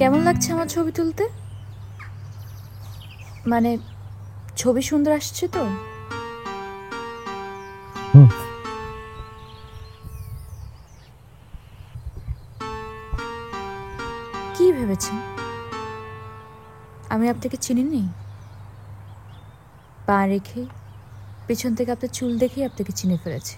কেমন লাগছে আমার ছবি তুলতে? মানে ছবি সুন্দর আসছে তো? কি ভেবেছেন আমি আপনাকে চিনিনি? পা রেখে পেছন থেকে আপনার চুল দেখেই আপনাকে চিনে ফেলেছি।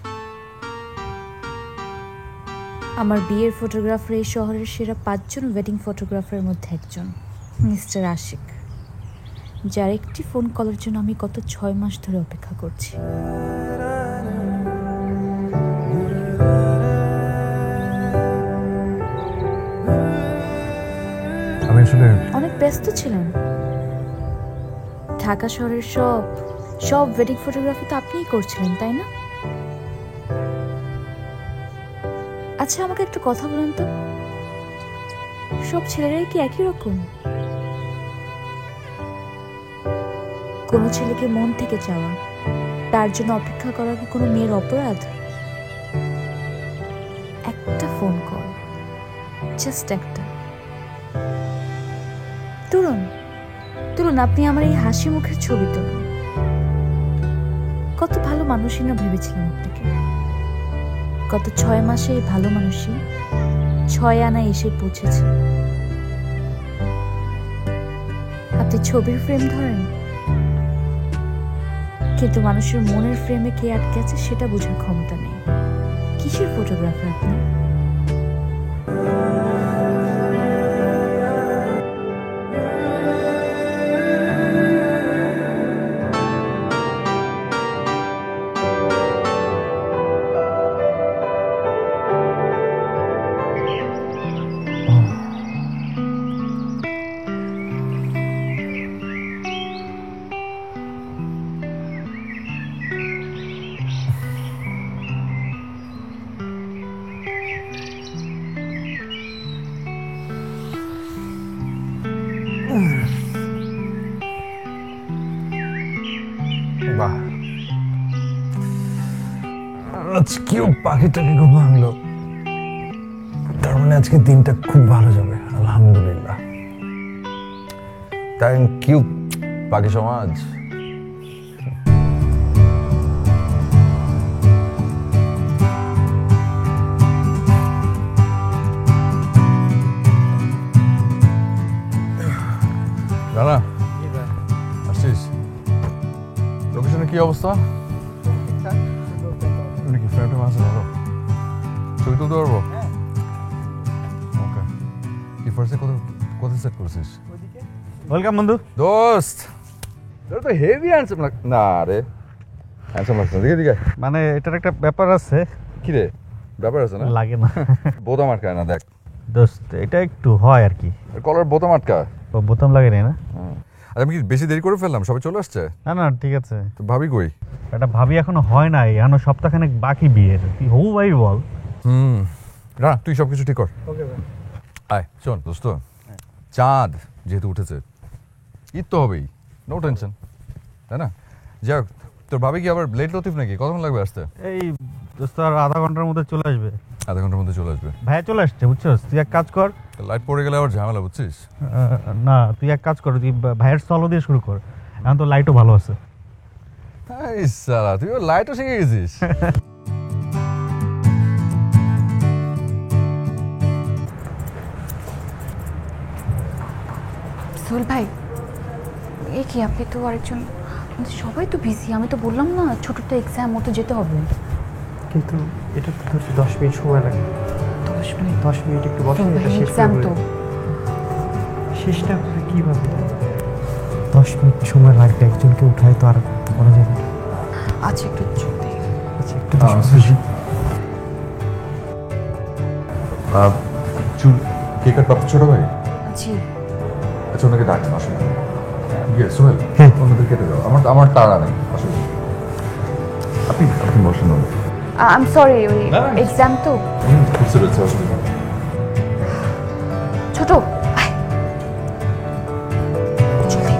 আমার বিয়ের ফটোগ্রাফার এই শহরের সেরা 5 জন ওয়েডিং ফটোগ্রাফারের মধ্যে একজন মিস্টার আশিক, যার একটি ফোন কলের জন্য আমি গত 6 মাস ধরে অপেক্ষা করছি। আমি আসলে অনেক ব্যস্ত ছিলাম। ঢাকা শহরের সব ওয়েডিং ফটোগ্রাফি তো আপনিই করছিলেন, তাই না? আচ্ছা, আমাকে একটা কথা বলেন তো, সব ছেলেরাই কি একই রকম? কোনো ছেলেকে মন থেকে চাওয়া, তার জন্য অপেক্ষা করা কি কোনো মেয়ের অপরাধ? একটা ফোন কল, জাস্ট একটা। তুলুন তুলুন, আপনি আমার এই হাসি মুখের ছবি তুলুন। কত ভালো মানুষই না ভেবেছিলাম আপনাকে। গত 6 মাসে এই ভালো মানুষই 6 আনা এসে পৌঁছেছে। আপনি ছবির ফ্রেম ধরেন, কিন্তু মানুষের মনের ফ্রেমে কে আটকে আছে সেটা বোঝার ক্ষমতা নেই। কিসের ফটোগ্রাফার আপনি? বাহ, আজকেও পাখিটাকে খুব ভাঙলো। তার মানে আজকে দিনটা খুব ভালো যাবে, আলহামদুলিল্লাহ। থ্যাংক ইউ পাখি সমাজ। দাদা আসছিস? লোকেশনে কি অবস্থা? কি ফ্রেন্ড আছে ভালো? ছবি তুলতে পারবো? ওকে। কি ফার্স্টে কোথায় সেট করছিস? ওয়েলকাম বন্ধু। দোস্ত তোর তো হেভি হ্যান্ডসাম না রে। হ্যান্ডসাম লাগছে না, দিকে মানে এটার একটা ব্যাপার আছে। কি রে ব্যাপার আছে না? লাগে না বোতাম আটকায় না, দেখ দোস্ত, এটা একটু হয় আর কি। কলার বোতাম আটকায়, বোতাম লাগে না। আচ্ছা আমি কি বেশি দেরি করে ফেললাম? সবাই চলে আসছে? না না ঠিক আছে। তো ভাবি কই? এটা ভাবি এখনো হয় নাই, এখনো সপ্তাহখানেক বাকি বিয়ের। তুই হবু ভাই বল। না তুই সব কিছু ঠিক কর। আয় শোন দোস্ত, চাঁদ যেহেতু উঠেছে, ঈদ তো হবেই, নো টেনশন, তাই না? যাই হোক, তোর ভাবি কি আবার লেট লতিফ নাকি? কতক্ষণ লাগবে আসতে? এই দোস্ত আর আধা ঘন্টার মধ্যে চলে আসবে। আধা ঘন্টার মধ্যে চলে আসবে? ভাইয়া চলে আসছে, বুঝছস? তুই এক কাজ কর। লাইট পড়ে গেলে আবার ঝামেলা, বুঝছিস? না তুই এক কাজ কর, তুই ভাইয়ের সলো দিয়ে শুরু কর। এখন তো লাইটও ভালো আছে। এই সালা, তুই লাইটও শিখে গেছিস? সোহেল ভাই, এ কি, আপনি তো আরেকজন, সবাই তো বিজি। আমি তো বললাম না ছোটটা এক্সাম, মতো যেতে হবে। কিন্তু এটা তো ধরছি 10 মিনিট সময় লাগে। 10 মিনিট একটু বসে এটা শেষ এক্সাম তো শেষটা করে কীভাবে? 10 মিনিট সময় লাগবে, একজনকে উঠায় তো আর করা যাবে না। আচ্ছা একটু চলতে। আচ্ছা একটু চুল কে কাট প্রাপ্ত ছোট ভাই? জি। আচ্ছা ওনাকে ডাকেন, আসলে গিয়ে সোহেল হ্যাঁ। ওনাদের কেটে দাও, আমার তাড়া নেই আসলে। আপনি বসেন। আই এম সরি, ওই এক্সাম তো। বুঝতে পেরেছি, অসুবিধা নেই। ছোট আয়। জলদি।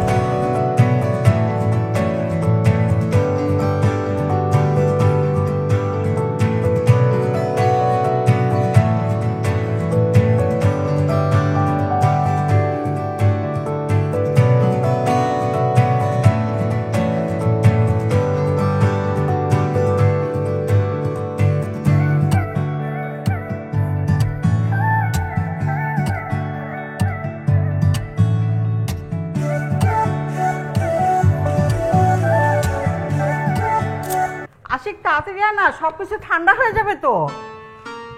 যায় না, সবকিছু ঠান্ডা হয়ে যাবে তো।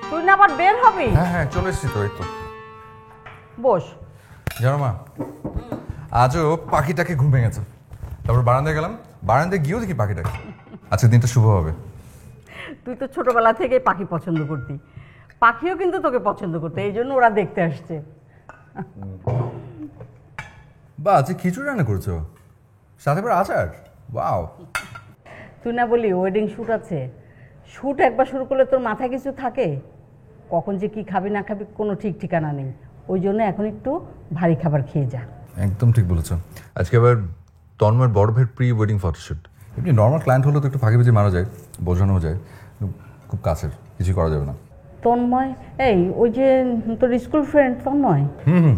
তুই না আবার বের হবি। হ্যাঁ হ্যাঁ চলে এসেছি তো, এই তো। বস। জানো মা, আজও পাখিটাকে ঘুম ভেঙেছে। তারপর বারান্দায় গেলাম, বারান্দায় গিয়েও দেখি পাখিটাকে। আজকের দিনটা শুভ হবে। তুই তো ছোটবেলা থেকে পাখি পছন্দ করতি, পাখিও কিন্তু তোকে পছন্দ করতো, এই জন্য ওরা দেখতে আসছে। বা আজকে খিচুড়ি রান্না করছো, সাথে আবার আচার। ওয়াও। তুই না বলি ওয়েডিং শ্যুট আছে, শ্যুট একবার শুরু করলে তোর মাথায় কিছু থাকে, কখন যে কি খাবি না খাবি কোনো ঠিক ঠিকানা নেই। ওই জন্য এখন একটু ভারী খাবার খেয়ে যা। একদম ঠিক বলেছো। আজকে আবার তন্ময়ের বড় ভাইয়ের প্রি ওয়েডিং ফটোশ্যুট। এমনি নর্মাল ক্লায়েন্ট হলে তো একটু ফাঁকি মারা যায়, বোঝানো যায়, খুব কাছের, কিছু করা যাবে না। তন্ময়, এই ওই যে তোর স্কুল ফ্রেন্ড তন্ময়? হুম,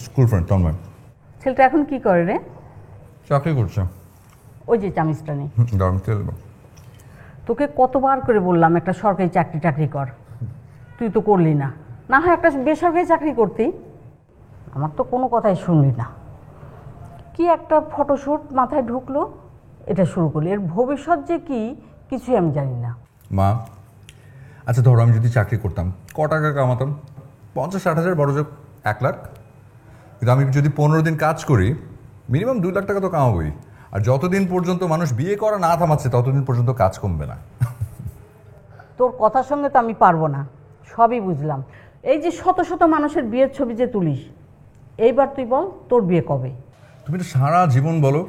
স্কুল ফ্রেন্ড তন্ময়। ছেলেটা এখন কি করে রে? চাকরি করছে। ওই যে চামিচটা নেই। গরম তেল। তোকে কতবার করে বললাম একটা সরকারি চাকরি কর, তুই তো করলি না। না হয় একটা বেসরকারি চাকরি করতি। আমার তো কোনো কথাই শুনলি না। কি একটা ফটোশ্যুট মাথায় ঢুকলো, এটা শুরু করলি। এর ভবিষ্যৎ যে কি কিছুই আমি জানি না। মা, আচ্ছা ধরো আমি যদি চাকরি করতাম, ক টাকা কামাতাম? 50-60 হাজার, বড় যোগ 1 লাখ। কিন্তু আমি যদি 15 দিন কাজ করি, মিনিমাম 2 লাখ টাকা তো কামাবোই। আর যতদিন পর্যন্ত মানুষ বিয়ে করা না থামাচ্ছে, ততদিন পর্যন্ত কাজ কমবে না। তোর কথার সঙ্গে তো আমি পারবো না, সবই বুঝলাম। এই যে শত শত মানুষের বিয়ের ছবি যে তুলিস, এইবার তুই বল তোর বিয়ে কবে? তুমি তো সারা জীবন বলো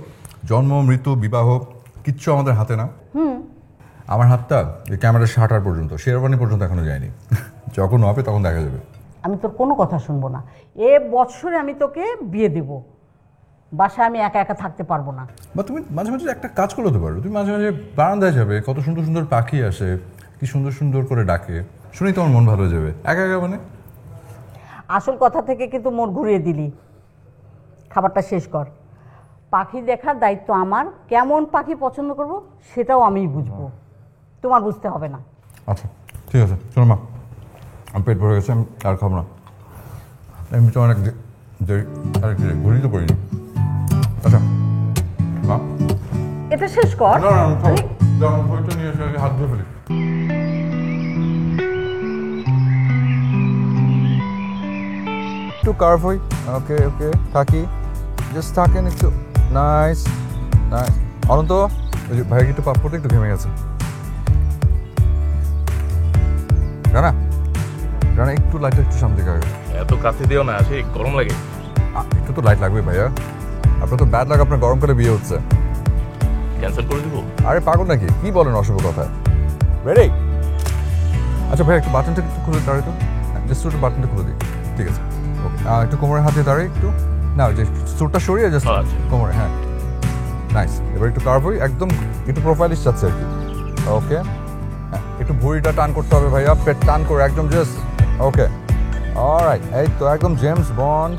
জন্ম মৃত্যু বিবাহ কিচ্ছু আমাদের হাতে না। আমার হাতটা এই ক্যামেরার শাটার পর্যন্ত, শেরবানি পর্যন্ত এখনো যায়নি। যখন হবে তখন দেখা যাবে। আমি তোর কোনো কথা শুনবো না। এ বৎসরে আমি তোকে বিয়ে দেব। বাসায় আমি একা একা থাকতে পারবো না। বা তুমি মাঝে মাঝে একটা কাজ করে হতে পারো, তুমি মাঝে মাঝে বারান্দায় যাবে, কত সুন্দর সুন্দর পাখি আসে, কি সুন্দর সুন্দর করে ডাকে, শুনেই তোমার মন ভালো হয়ে যাবে। একা একা মানে আসল কথা থেকে কিন্তু মোড় ঘুরিয়ে দিলি। খাবারটা শেষ কর। পাখি দেখার দায়িত্ব আমার, কেমন পাখি পছন্দ করব সেটাও আমিই বুঝবো, তোমার বুঝতে হবে না। আচ্ছা ঠিক আছে, শোনো মা, আমি পেট ভরে গেছে, আমি আর খাবো না। এমনি তো অনেক ঘুরি তো করিনি। আচ্ছা মা, এটা শেষ কর। না আমি খাবো, যখন বইটা নিয়ে এসে আগে হাত ধুয়ে ফেলি। একটু কার্ভ হই। ওকে ওকে, থাকি, জাস্ট থাকেন একটু। Nice nice. অনন্ত, ওই যে ভাইয়ের একটু পাসপোর্ট একটু ঘেমে গেছে। রানা রানা, একটু লাইটটা একটু সামনে দিকে আগে। এত কাছে দিও না, সেই গরম লাগে। একটু তো লাইট লাগবে ভাইয়া, আপনার তো ব্যাড লাগে, আপনার গরমকালে বিয়ে হচ্ছে। ক্যান্সেল করে দিব? আরে পাগল নাকি, কি বলেন অশুভ কথা। রেডি? আচ্ছা ভাই, একটু বাটনটা একটু খুলে দাঁড়াই তো, জাস্ট একটু বাটনটা খুলে দিই। ঠিক আছে, ওকে। একটু কোমরের হাতে দাঁড়াই একটু, না ওই যে স্যুটটা সরিয়ে জাস্ট কোমরে। হ্যাঁ নাইস। এবার একটু কার্ভ হই, একদম একটু প্রোফাইলিশ যাচ্ছে আর কি। ওকে, একটু ভুঁড়িটা টান করতে হবে ভাইয়া, পেট টান করে একদম জাস্ট। ওকে অলরাইট, এই তো একদম জেমস বন্ড।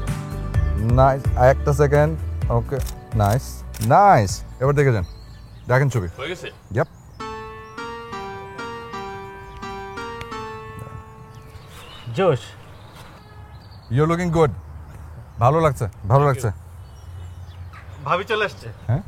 নাইস, একটা সেকেন্ড। Okay nice nice. এবার দেখে যান, দেখেন ছবি হয়ে গেছে? ইয়াপ। জোশ। You looking good. ভালো লাগছে, ভালো লাগছে। ভাবি চলে আসছে। হ্যাঁ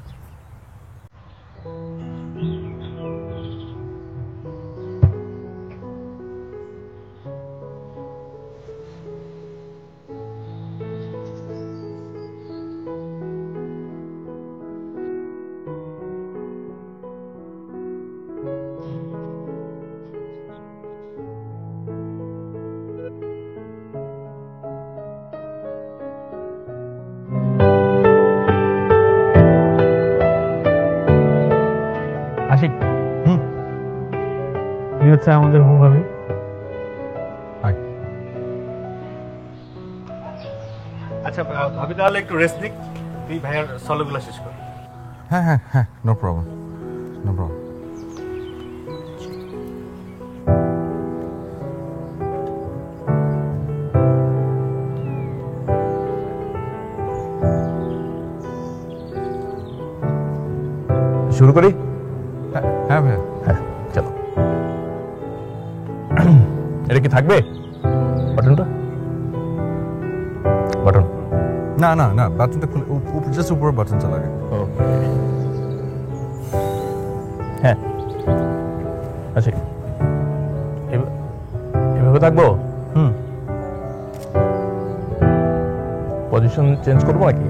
আশিক, এই হচ্ছে আমাদের হবু ভাবি। আচ্ছা ভাবি, তাহলে একটু রেস্ট নিক, তুই ভাইয়ার সলোগুলো শেষ কর। হ্যাঁ হ্যাঁ হ্যাঁ, নো প্রবলেম নো প্রবলেম। শুরু করি? হ্যাঁ ভাইয়া। হ্যাঁ চলো। এটা কি থাকবে বাটনটা? বাটন না না না, বাটনটা খুলে জাস্ট উপরে বাটনটা লাগে। হ্যাঁ আচ্ছা এভাবে থাকবো? পজিশন চেঞ্জ করবো নাকি?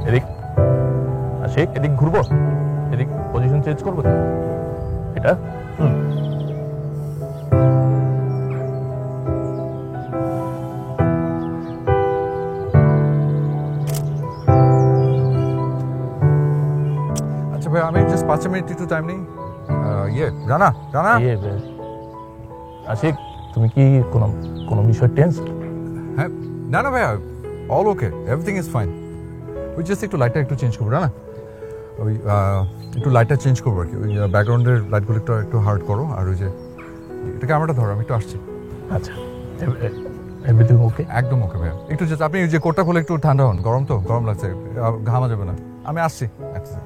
এদিক আশিক, এদিক ঘুরবো, এদিক পজিশন চেঞ্জ করবো তো? এটা আচ্ছা ভাই, আমি জাস্ট 5 মিনিট একটু টাইম নেই। রানা রানা, আশিক, তুমি কি কোনো কোনো বিষয় টেন্স? হ্যাঁ না না ভাইয়া, all okay, everything is fine. ওই জাস্ট একটু লাইটটা একটু চেঞ্জ করবো না, ওই একটু লাইটটা চেঞ্জ করবো আর কি। ওই ব্যাকগ্রাউন্ডের লাইটগুলো একটু হার্ড করো, আর ওই যে এটা ক্যামেরাটা ধরো, আমি একটু আসছি। আচ্ছা, এভরিথিং ওকে? একদম ওকে ভাইয়া। একটু জাস্ট আপনি ওই যে কোটটা খুলে একটু ঠান্ডা হন, গরম তো, গরম লাগছে, ঘামা যাবে না। আমি আসছি। আচ্ছা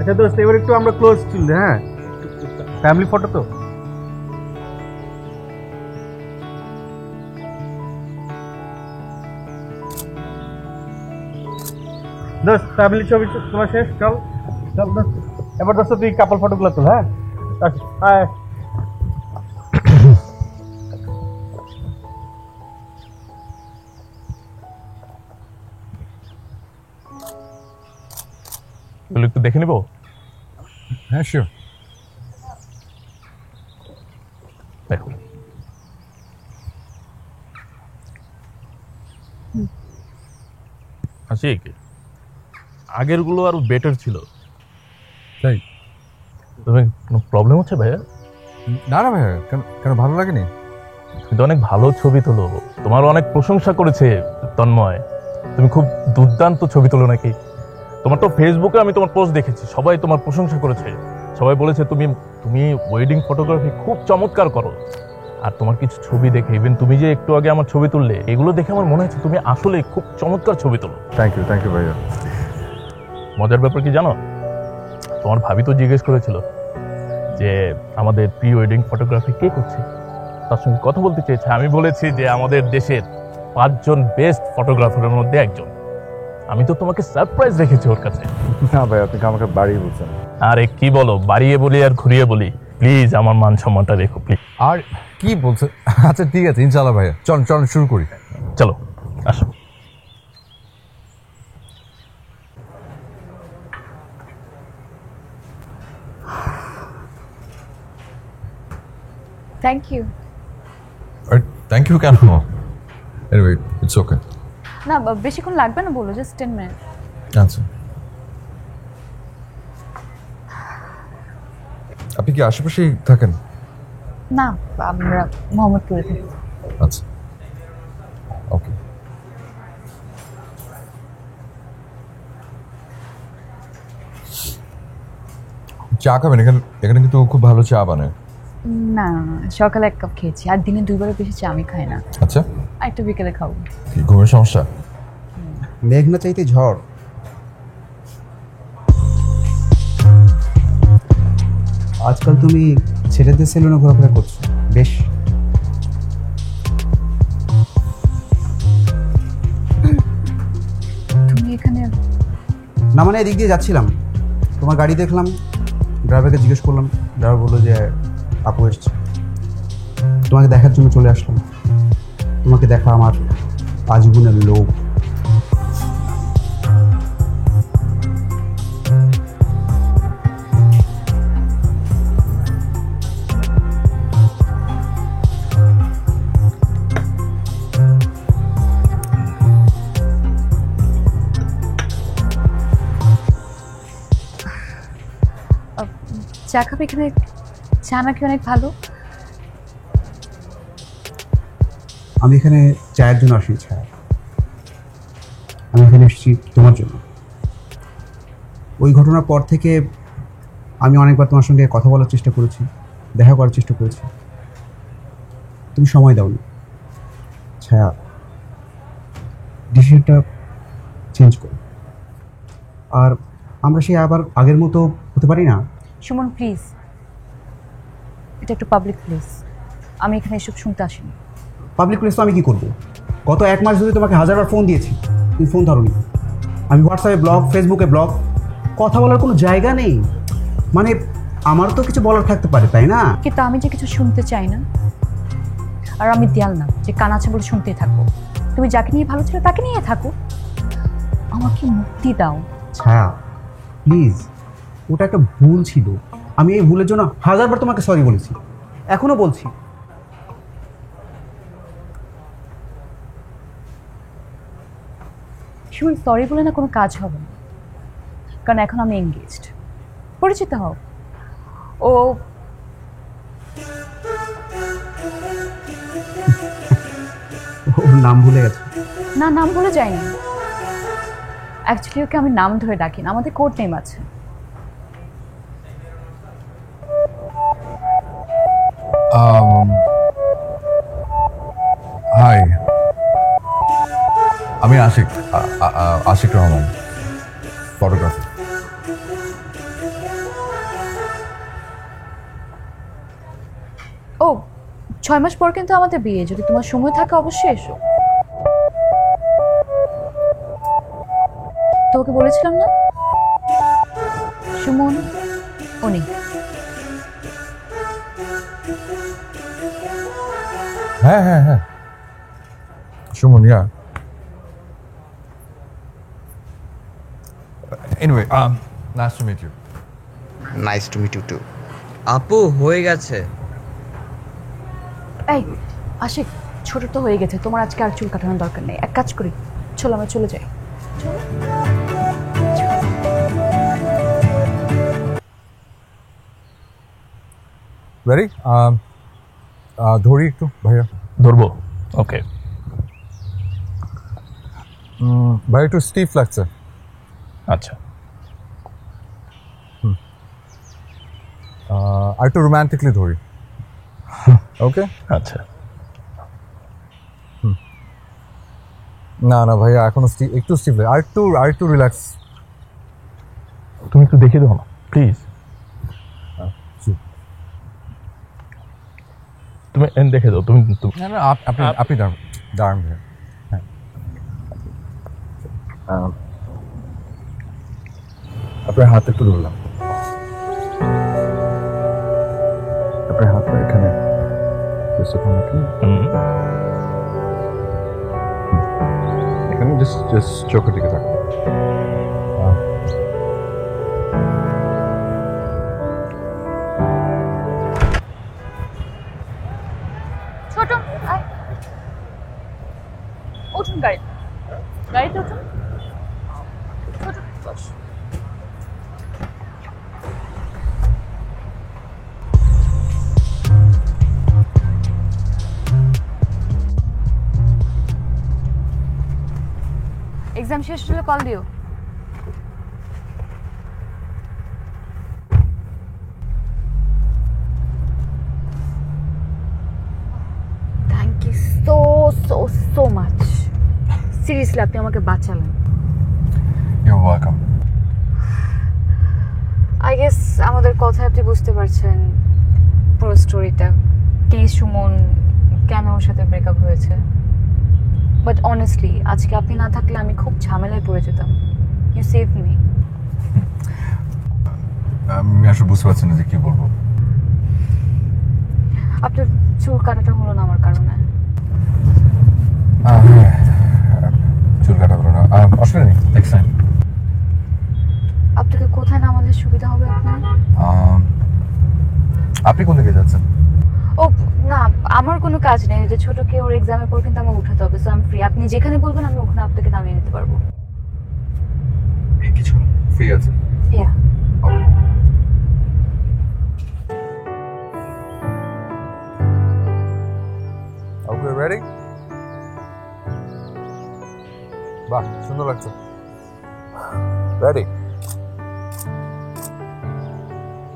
আচ্ছা দোস্ত, এবার একটু আমরা ক্লোজ ছিল, হ্যাঁ ফ্যামিলি ফটো তো। দোস্ত ফ্যামিলি ছবি তোমার শেষ, চল চল দোস্ত। এবার দোস্ত তুই কাপল ফটোগুলো তোল, হ্যাঁ? আয়। এগুলো একটু দেখে নিবো? হ্যাঁ শিওর। দেখো, আশিক, আগেরগুলো আরো বেটার ছিল। তাই? তুমি কোনো প্রবলেম হচ্ছে ভাইয়া? না না ভাইয়া, কেন কেন ভালো লাগেনি? তুমি তো অনেক ভালো ছবি তোলো, তোমার অনেক প্রশংসা করেছে তন্ময়। তুমি খুব দুর্দান্ত ছবি তোলো নাকি? তোমার তো ফেসবুকে আমি তোমার পোস্ট দেখেছি, সবাই তোমার প্রশংসা করেছে। সবাই বলেছে তুমি তুমি ওয়েডিং ফটোগ্রাফি খুব চমৎকার করো। আর তোমার কিছু ছবি দেখে, ইভেন তুমি যে একটু আগে আমার ছবি তুললে, এগুলো দেখে আমার মনে হচ্ছে তুমি আসলে খুব চমৎকার ছবি তোলো। থ্যাংক ইউ ভাইয়া। মজার ব্যাপার কি জানো, তোমার ভাবি তো জিজ্ঞেস করেছিল যে আমাদের প্রি ওয়েডিং ফটোগ্রাফি কে করছে, তার সঙ্গে কথা বলতে চেয়েছে। আমি বলেছি যে আমাদের দেশের 5 জন বেস্ট ফটোগ্রাফারের মধ্যে একজন। আমি তো তোমাকে সারপ্রাইজ রেখেছি ওর কাছে। না ভাই, আপনি আমাকে বাড়িয়ে বলছেন। আরে কি বলো, বাড়িয়ে বলি আর ঘুরিয়ে বলি? প্লিজ আমার মান সম্মানটা রেখো প্লিজ। আর কি বলছেন? আচ্ছা ঠিক আছে, ইনশাআল্লাহ ভাইয়া, চল চল শুরু করি। চলো আসো। Thank you. থ্যাংক ইউ কেন? Anyway it's okay. না বেশিক্ষণ লাগবে না, বলো জাস্ট 10 মিনিট। আচ্ছা, আপনি কি আশেপাশেই থাকেন? না, আমরা মোহাম্মদপুরে থাকি। আচ্ছা ওকে। চা খাবেন? এখানে কিন্তু খুব ভালো চা বানায়। না, সকালে 1 কাপ খেয়েছি, আর দিনে 2বারের বেশি চা আমি খাই না। আচ্ছা, আর একটু বিকেলে খাবো। কি ঘুমের সমস্যা? মেঘ না চাইতে ঝড়। আজকাল তুমি ছেলেদের সেলুনে ঘোরাফেরা করছো, বেশ। তুমি এখানে? না মানে এদিক দিয়ে যাচ্ছিলাম, তোমার গাড়ি দেখলাম, ড্রাইভারকে জিজ্ঞেস করলাম, ড্রাইভার বললো যে আপু এসছে। তোমাকে দেখার জন্য চলে আসলাম। তোমাকে দেখা আমার আজীবনের লোভ। চা খাবে এখানে? চা নাকি অনেক ভালো। আমি এখানে চায়ের জন্য আসি, ছায়া। আমি এখানে এসেছি তোমার জন্য। ওই ঘটনার পর থেকে আমি অনেকবার তোমার সঙ্গে কথা বলার চেষ্টা করেছি, দেখা করার চেষ্টা করেছি, তুমি সময় দাওনি ছায়া। ডিসিশনটা চেঞ্জ করো। আর আমরা সেই আবার আগের মতো হতে পারি না? সুমন প্লিজ, এটা একটু পাবলিক প্লেস, আমি এখানে এসব শুনতে আসিনি। পাবলিক প্লেস তো আমি কি করবো? গত 1 মাস ধরে তোমাকে হাজারবার ফোন দিয়েছি, তুমি ফোন ধরোনি। আমি হোয়াটসঅ্যাপে ব্লগ, ফেসবুকে ব্লগ, কথা বলার কোনো জায়গা নেই। মানে আমার তো কিছু বলার থাকতে পারে, তাই না? কিন্তু আমি যে কিছু শুনতে চাই না, আর আমি দেয়াল না যে কান আছে বলে শুনতেই থাকবো। তুমি যাকে নিয়ে ভালো ছিল তাকে নিয়ে থাকো, আমাকে মুক্তি দাও। ছায়া প্লিজ, ওটা একটা ভুল ছিল। আমি এই ভুলের জন্য হাজারবার তোমাকে সরি বলেছি, এখনো বলছি। সুমন সরি বলে না কোনো কাজ হবে না, কারণ এখন আমি এঙ্গেজড। পরিচিত হও। ও ওর নাম ভুলে গেছে। না, নাম বলে যায়নি। অ্যাকচুয়ালি ওকে আমি নাম ধরে ডাকি না, আমাদের কোড নেম আছে। হাই, আমি আশিক, আশিক রহমান, ফটোগ্রাফি। ও 6 মাস পর কিন্তু আমাদের বিয়ে, যদি তোমার সময় থাকে অবশ্যই এসো। তোকে বলেছিলাম না সুমন, উনি। হ্যাঁ হ্যাঁ হ্যাঁ, Suman, ya. Anyway, nice to meet you. Nice to meet you too. আপু হয়ে গেছে। এই আশিক, ছোট তো হয়ে গেছে, তোমার আজকে আর চুল কাটানোর দরকার নেই। এক কাজ করি, চলো আমরা চলে যাই। Ready? ধরি একটু ভাইয়া। ধরবো? ওকে। ভাইয়া একটু স্টিফ লাগছে। আচ্ছা। আর একটু রোম্যান্টিকলি ধরি। ওকে। আচ্ছা। না না ভাইয়া, এখনো একটু স্টিফ লাগে, আর একটু রিল্যাক্স। তুমি একটু দেখে দাও না প্লিজ। তুমি দেখে দাও। তুমি না না, আপনি দাঁড়ান ভাইয়া। হ্যাঁ, আপনার হাত একটু ধরলাম, আপনার হাতটা এখানে। এখানে জাস্ট চোখের দিকে থাকবে। ছোট আয়, উঠুন গাড়িতে উঠুন। ছোট বস। এক্সাম শেষ হলে কল দিও। Thank you so so so much. Seriously আপনি আমাকে বাঁচালেন। You're welcome. আই গেস আমাদের কথায় আপনি বুঝতে পারছেন পুরো স্টোরিটা, কে সুমন, কেন ওর সাথে ব্রেকআপ হয়েছে। বাট অনেস্টলি আজকে আপনি না থাকলে আমি খুব ঝামেলায় পড়ে যেতাম। You save me. আমি আসলে বুঝতে পারছি না যে কি বলবো। আপনার চুল কাটাটা হলো না আমার কারণে। চুল কাটা হলো না, অসুবিধা নেই, নেক্সট টাইম। আপনাকে কোথায় নামালে সুবিধা হবে আপনার? আপনি কোন দিকে যাচ্ছেন? ও না, আমার কোনো কাজ নেই, যে ছোটকে ওর এক্সামের পর কিন্তু আমার উঠাতে হবে, সো আই এম ফ্রি। আপনি যেখানে বলবেন আমি ওখানে আপনাকে নামিয়ে নিতে পারবো। কিছু ফ্রি আছে? ইয়া। ওকে, রেডি? বাহ, সুন্দর লাগছে। রেডি?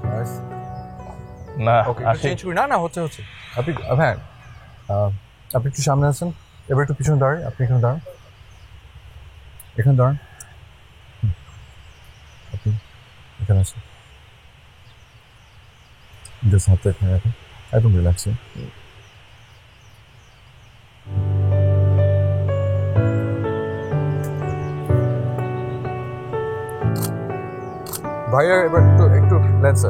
নাইস। না ওকে, আসি। চেঞ্জ করি। না না, হচ্ছে। আপনি হ্যাঁ, আপনি একটু সামনে আছেন, এবার একটু পিছনে দাঁড়াই, আপনি এখানে দাঁড়ান। এখানে দাঁড়ান। আপনি এখানে আছেন, জাস্ট হাতটা এখানে রাখেন, একদম রিল্যাক্সে। ভাইয়া এবার একটু একটু লেন্স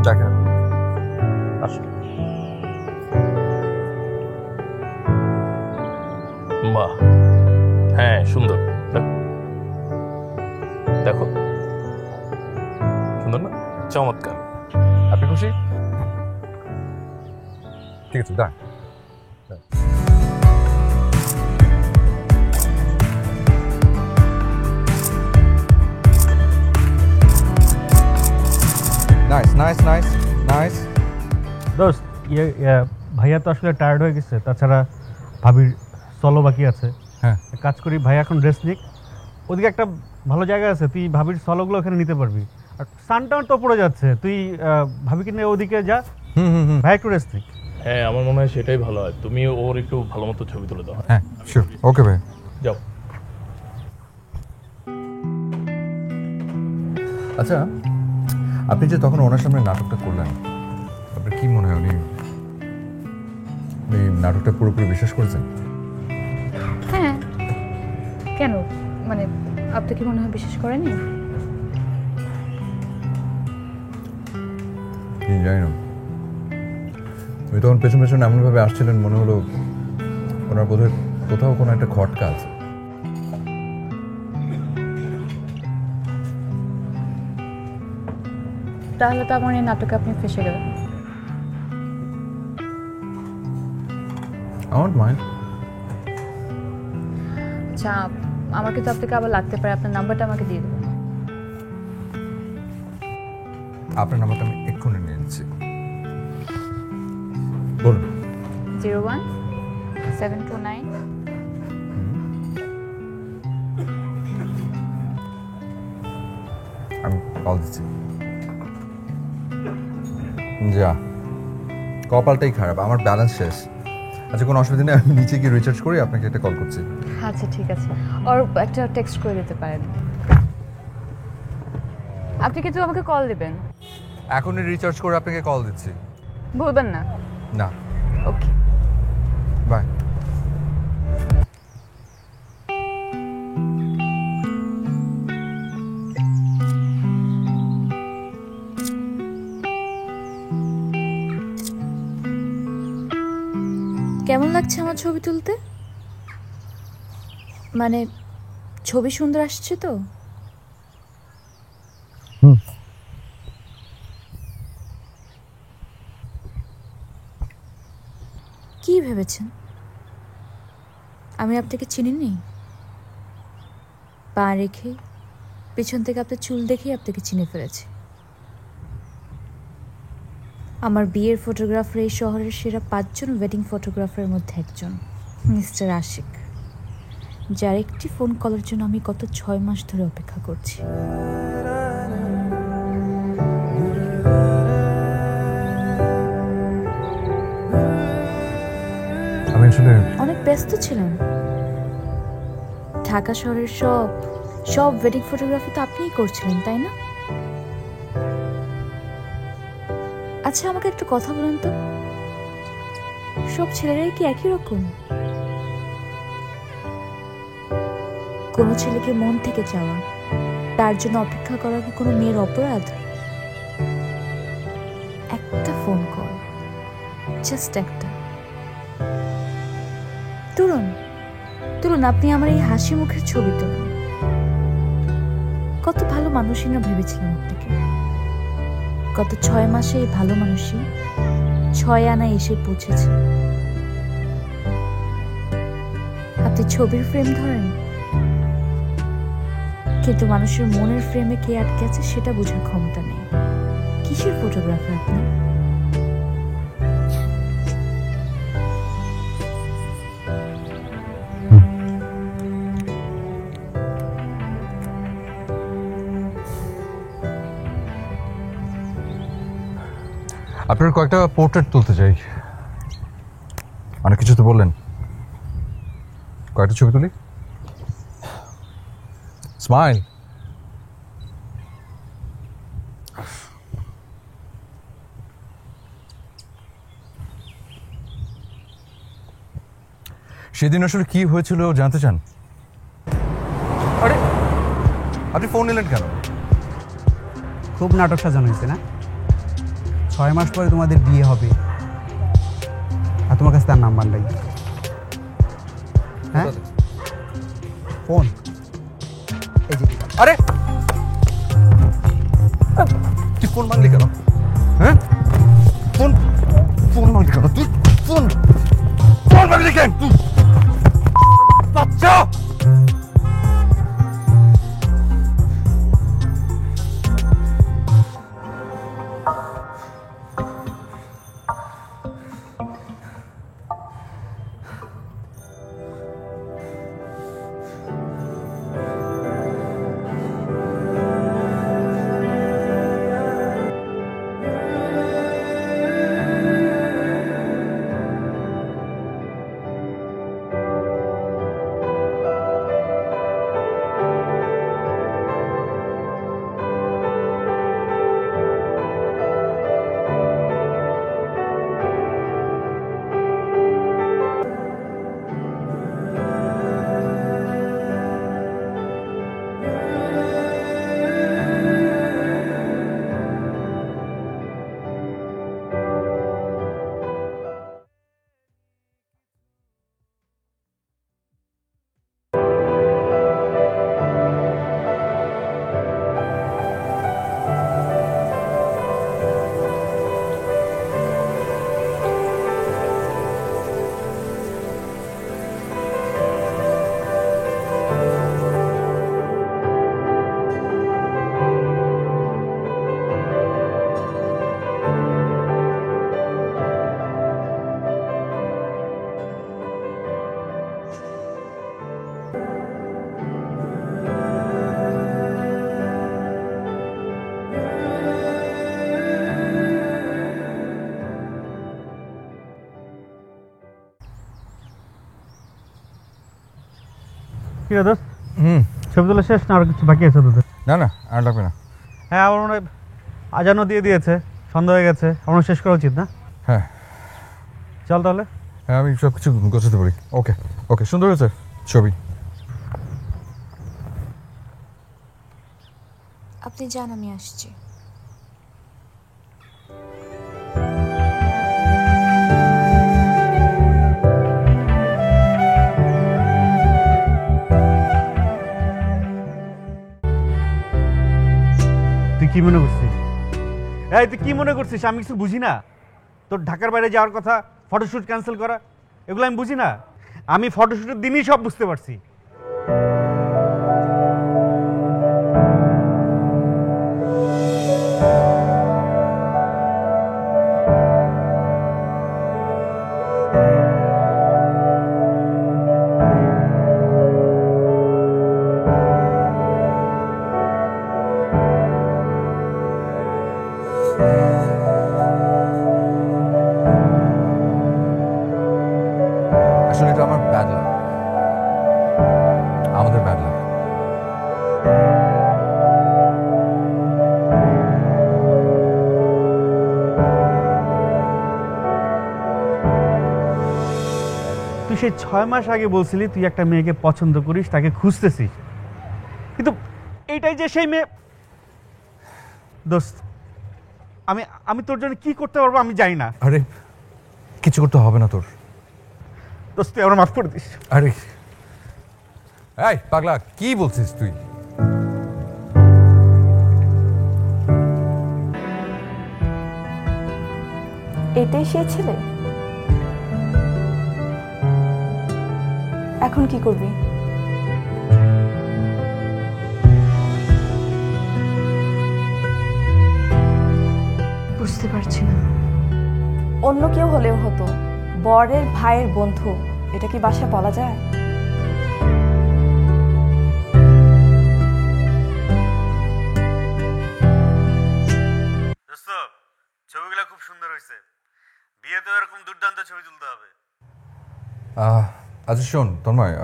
দেখেন। বাহ, হ্যাঁ সুন্দর। দেখো সুন্দর না? চমৎকার। আপনি খুশি? ঠিক আছে, দাঁড়ান। Nice nice nice nice. দোস্ত ভাইয়া তো আসলে টায়ার্ড হয়ে গেছে, তাছাড়া ভাবির সলো বাকি আছে। হ্যাঁ, কাজ করি, ভাইয়া এখন রেস্ট নিক। ওদিকে একটা ভালো জায়গা আছে, তুই ভাবির সলোগুলো ওখানে নিতে পারবি। আর সানটাউন তো পড়ে যাচ্ছে, তুই ভাবিকে নিয়ে ওদিকে যা, ভাই একটু রেস্ট নিক। হ্যাঁ আমার মনে হয় সেটাই ভালো হয়, তুমি ওর একটু ভালো মতো ছবি তুলে দাও। হ্যাঁ শিওর, ওকে ভাই, যাও। আচ্ছা আপনি যে তখন ওনার সামনে নাটকটা করলেন, আপনার কি মনে হয় উনি নাটকটা পুরোপুরি বিশ্বাস করেছেন? হ্যাঁ, কেন মানে আপনি কি মনে হয় বিশ্বাস করেননি? জানি না, উনি তখন পেছন পেছন এমনভাবে আসছিলেন মনে হলো ওনার বোধহয় কোথাও কোনো একটা খটকা আছে। তাহলে তো আমার এই নাটকে আপনি ফেসে গেলেন। I don't mind. আচ্ছা, আমাকে তো আপনাকে আবার লাগতে পারে, আপনার নাম্বারটা আমাকে দিয়ে দেবেন। আপনার নাম্বারটা আমি এক্ষুনি নিয়ে নিচ্ছি, বলুন। 01-729 আমি কল দিচ্ছি। যা, কপালটাই খারাপ, আমার ব্যালেন্স শেষ। আচ্ছা কোনো অসুবিধা নেই, আমি নিচে গিয়ে রিচার্জ করি, আপনাকে একটা কল করছি। আচ্ছা ঠিক আছে, আর একটা টেক্সট করে দিতে পারেন। আপনি কিন্তু আমাকে কল দিবেন। এখনই রিচার্জ করে আপনাকে কল দিচ্ছি। ভুলবেন না। না, ওকে, বাই। কেমন লাগছে আমার ছবি তুলতে? মানে ছবি সুন্দর আসছে তো? কি ভেবেছেন আমি আপনাকে চিনিনি? পা রেখে পেছন থেকে আপনার চুল দেখেই আপনাকে চিনে ফেলেছি। আমার বিয়ের ফটোগ্রাফার এই শহরের সেরা 5 জন ওয়েডিং ফটোগ্রাফারের মধ্যে একজন মিস্টার আশিক, যার একটি ফোন কলের জন্য আমি গত 6 মাস ধরে অপেক্ষা করছি। আমি আসলে অনেক ব্যস্ত ছিলাম। ঢাকা শহরের সব ওয়েডিং ফটোগ্রাফি তো আপনিই করছিলেন, তাই না? আচ্ছা আমাকে একটা কথা বলুন তো, সব ছেলেরাই কি একই রকম? কোনো ছেলেকে মন থেকে চাওয়া, তার জন্য অপেক্ষা করা কি কোনো মেয়ের অপরাধ? একটা ফোন কল, জাস্ট একটা। তুলুন তুলুন, আপনি আমার এই হাসি মুখের ছবি তুলুন। কত ভালো মানুষই না ভেবেছিলাম আপনাকে। গত 6 মাসে এই ভালো মানুষই 6 আনায় এসে পৌঁছেছে। আপনি ছবির ফ্রেম ধরেন, কিন্তু মানুষের মনের ফ্রেমে কে আটকে আছে সেটা বোঝার ক্ষমতা নেই। কিসের ফটোগ্রাফার আপনি? আপনার কয়েকটা পোর্ট্রেট তুলতে চাই। অনেক কিছু তো বললেন, কয়েকটা ছবি তুলি। স্মাইল। সেদিন আসলে কি হয়েছিল জানতে চান? আরে আপনি ফোন নিলেন কেন? খুব নাটক সাজানো হয়েছে না? 6 মাস পরে তোমাদের বিয়ে হবে আর তোমার কাছে তার নাম্বার নাই। হ্যাঁ, ফোন এই যে। আরে তুই ফোন মাগলি কেন? হ্যাঁ, ফোন ফোন মাগলি কেন? তুই ফোন ফোন মাগলি কেন? তুই বাচ্চা! কি রে দোস্ত, ছবি তোলা শেষ না আর কিছু বাকি আছে তোদের? না না, আর লাগবে না। হ্যাঁ, আমার মনে হয় আজানও দিয়ে দিয়েছে, সন্ধ্যা হয়ে গেছে, আমরা শেষ করা উচিত না? হ্যাঁ চল তাহলে। হ্যাঁ, আমি সব কিছু গোছাতে পারি। ওকে ওকে, সুন্দর হয়েছে ছবি। আপনি যান, আমি আসছি। তুই কি মনে করছিস? এই তুই কি মনে করছিস আমি কিছু বুঝি না? তোর ঢাকার বাইরে যাওয়ার কথা, ফটোশ্যুট ক্যান্সেল করা, এগুলো আমি বুঝি না? আমি ফটোশ্যুটের দিনই সব বুঝতে পারছি। আসলে এটা আমার ব্যাড লাক, আমাদের ব্যাড লাক। তুই সেই 6 মাস আগে বলছিলি তুই একটা মেয়েকে পছন্দ করিস, তাকে খুঁজতেছিস, কিন্তু এইটাই যে সেই মেয়ে। দোস্ত, আমি আমি তোর জন্য কি করতে পারবো আমি জানি না। আরে কিছু করতে হবে না তোর। দোস্ত, তুই আমার মাফ করে দিস। আরে এই পাগলা, কি বলছিস তুই? এটাই সেই ছেলে? এখন কি করবি? বুঝতে পারছি না। অন্য কেউ হলেও হতো, বরের ভাইয়ের বন্ধু, এটা কি বাসায় বলা যায়? দোস্ত, ছবিগুলো খুব সুন্দর হয়েছে, বিয়েতেও এরকম দুর্দান্ত ছবি তুলতে হবে। আচ্ছা শোন তন্ময়,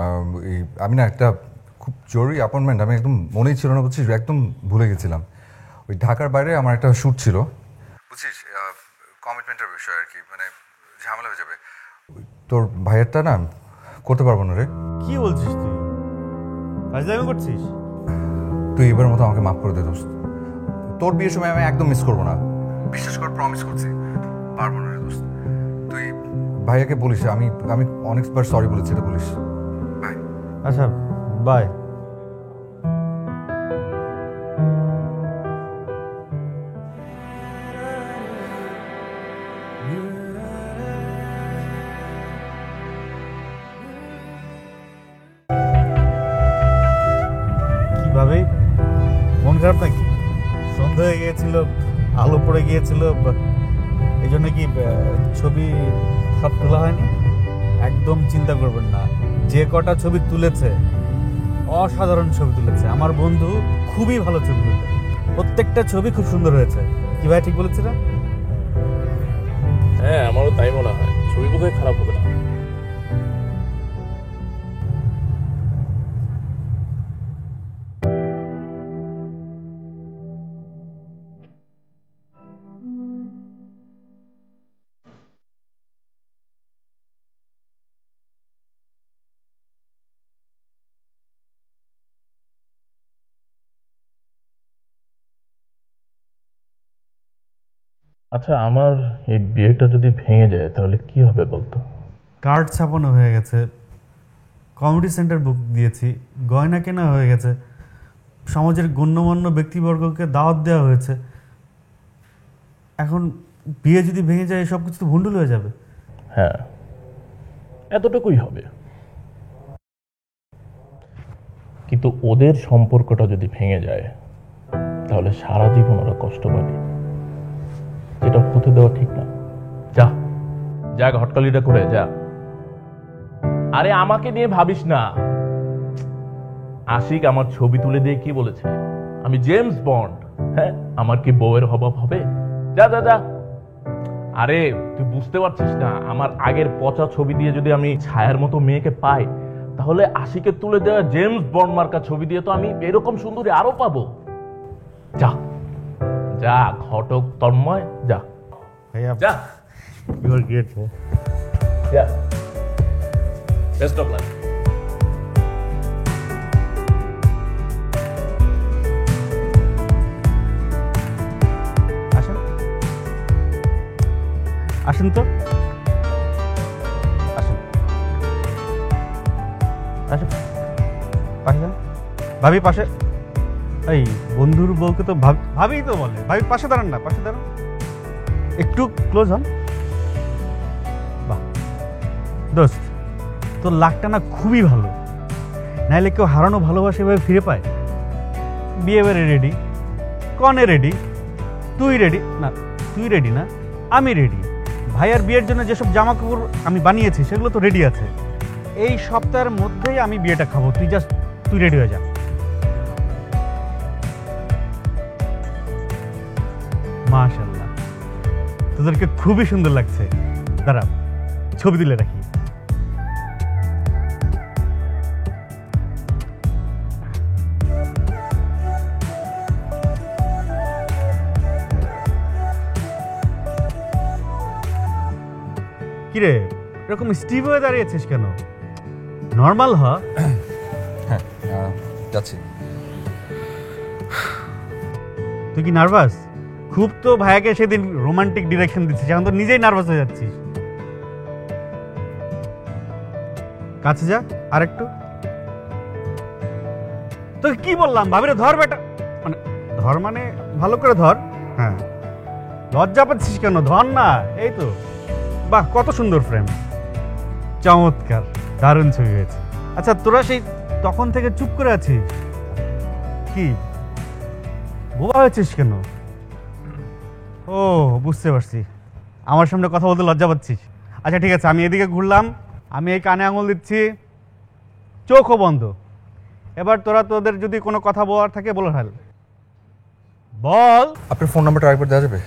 আমি না একটা খুব জরুরি অ্যাপয়েন্টমেন্ট, আমি একদম মনেই ছিল না বুঝছিস, একদম ভুলে গেছিলাম। ওই ঢাকার বাইরে আমার একটা শ্যুট ছিল বুঝছিস, কমিটমেন্টের বিষয় আর কি, মানে ঝামেলা হয়ে যাবে। তোর ভাইয়েরটা না করতে পারবো না রে। কি বলছিস তুই? ফাজলামি করছিস? তুই এবার মতো আমাকে মাফ করে দে দোস্ত। তোর বিয়ের সময় আমি একদম মিস করবো না, বিশেষ করে প্রমিস করছি, পারবো না রে দোস্ত। তুই ভাইয়াকে বলিস আমি আমি অনেকবার সরি বলেছি, এটা বলিস। বাই। আচ্ছা বাই। কিভাবে মন খারাপ নাকি? সন্ধ্যা হয়ে গিয়েছিল, আলো পড়ে গিয়েছিল, এই জন্য কি ছবি সব তোলা হয়নি? একদম চিন্তা করবেন না, যে কটা ছবি তুলেছে অসাধারণ ছবি তুলেছে আমার বন্ধু, খুবই ভালো ছবি তুলেছে, প্রত্যেকটা ছবি খুব সুন্দর হয়েছে। কি ভাই ঠিক বলেছে না? হ্যাঁ আমারও তাই মনে হয়, ছবি বোধহয় খারাপ হবে না। আচ্ছা আমার এই বিয়েটা যদি ভেঙে যায় তাহলে কি হবে বলতো? কার্ড ছাপানো হয়ে গেছে, কমিউনিটি সেন্টার বুক দিয়েছি, গয়না কেনা হয়ে গেছে, সমাজের গণ্যমান্য ব্যক্তিবর্গকে দাওয়াত দেওয়া হয়েছে। এখন বিয়ে যদি ভেঙে যায় সব কিছু তো ভুন্ডুল হয়ে যাবে। হ্যাঁ এতটুকুই হবে, কিন্তু ওদের সম্পর্কটা যদি ভেঙে যায় তাহলে সারা জীবন ওরা কষ্ট পাবে, যেটা হতে দেওয়া ঠিক না। যা যা ঘটকালিটা করে যা। আরে আমাকে নিয়ে ভাবিস না। আশিক আমার ছবি তুলে দিয়ে কি বলেছে, আমি জেমস বন্ড। হ্যাঁ আমার কি বউয়ের অভাব হবে? যা যা যা। আরে তুই বুঝতে পারছিস না, আমার আগের পচা ছবি দিয়ে যদি আমি ছায়ার মতো মেয়েকে পাই, তাহলে আশিকের তুলে দেওয়া জেমস বন্ড মার্কা ছবি দিয়ে তো আমি এরকম সুন্দরী আরো পাবো। যা যা ঘটক তন্ময় যা যা। You are great. যা, বেস্ট অফ লাক। আসুন আসুন তো, আসুন আসুন, পাশে যান। ভাবি পাশে, এই বন্ধুর বউকে তো ভাবি তো বলে, ভাবি পাশে দাঁড়ান না, পাশে দাঁড়ান, একটু ক্লোজ হন। বাহ দোস্ত, তোর লাকটা না খুবই ভালো, নাইলে কেউ হারানো ভালোবাসা এভাবে ফিরে পায়। বিয়ে বাড়ি রেডি, কনে রেডি, তুই রেডি না, তুই রেডি না, আমি রেডি। ভাইয়ার বিয়ের জন্য যেসব জামা কাপড় আমি বানিয়েছি সেগুলো তো রেডি আছে। এই সপ্তাহের মধ্যেই আমি বিয়েটা খাবো, তুই রেডি হয়ে যা। মাশাআল্লাহ, তোদেরকে খুবই সুন্দর লাগছে। দাঁড়া ছবি তুলে রাখি। কিরে এরকম স্টিভ হয়ে দাঁড়িয়েছিস কেন? নর্মাল হ। হ্যাঁ যাচ্ছি। তুই কি নার্ভাস? খুব তো ভাইয়াকে সেদিন রোমান্টিক ডিরেকশন দিচ্ছিস, এখন তো নিজেই নার্ভাস হয়ে যাচ্ছিস। কাছে যা আর একটু। তোকে কি বললাম, ভাবিরে ধর বেটা, মানে ধর মানে ভালো করে ধর। হ্যাঁ লজ্জা পাচ্ছিস কেন? ধর না। এই তো, বাহ কত সুন্দর ফ্রেম, চমৎকার, দারুণ ছবি হয়েছে। আচ্ছা তোরা সেই তখন থেকে চুপ করে আছিস, কি বোবা হয়েছিস কেন? ও বুঝতে পারছি, আমার সামনে কথা বলতে লজ্জা পাচ্ছিস। আচ্ছা ঠিক আছে, আমি এদিকে ঘুরলাম, আমি এই কানে আঙুল দিচ্ছি, চোখও বন্ধ। এবার তোরা তোদের যদি কোনো কথা বলার থাকে বলে ফেল, বল। আপনার ফোন নাম্বারটা আরেকবার দেওয়া যাবে?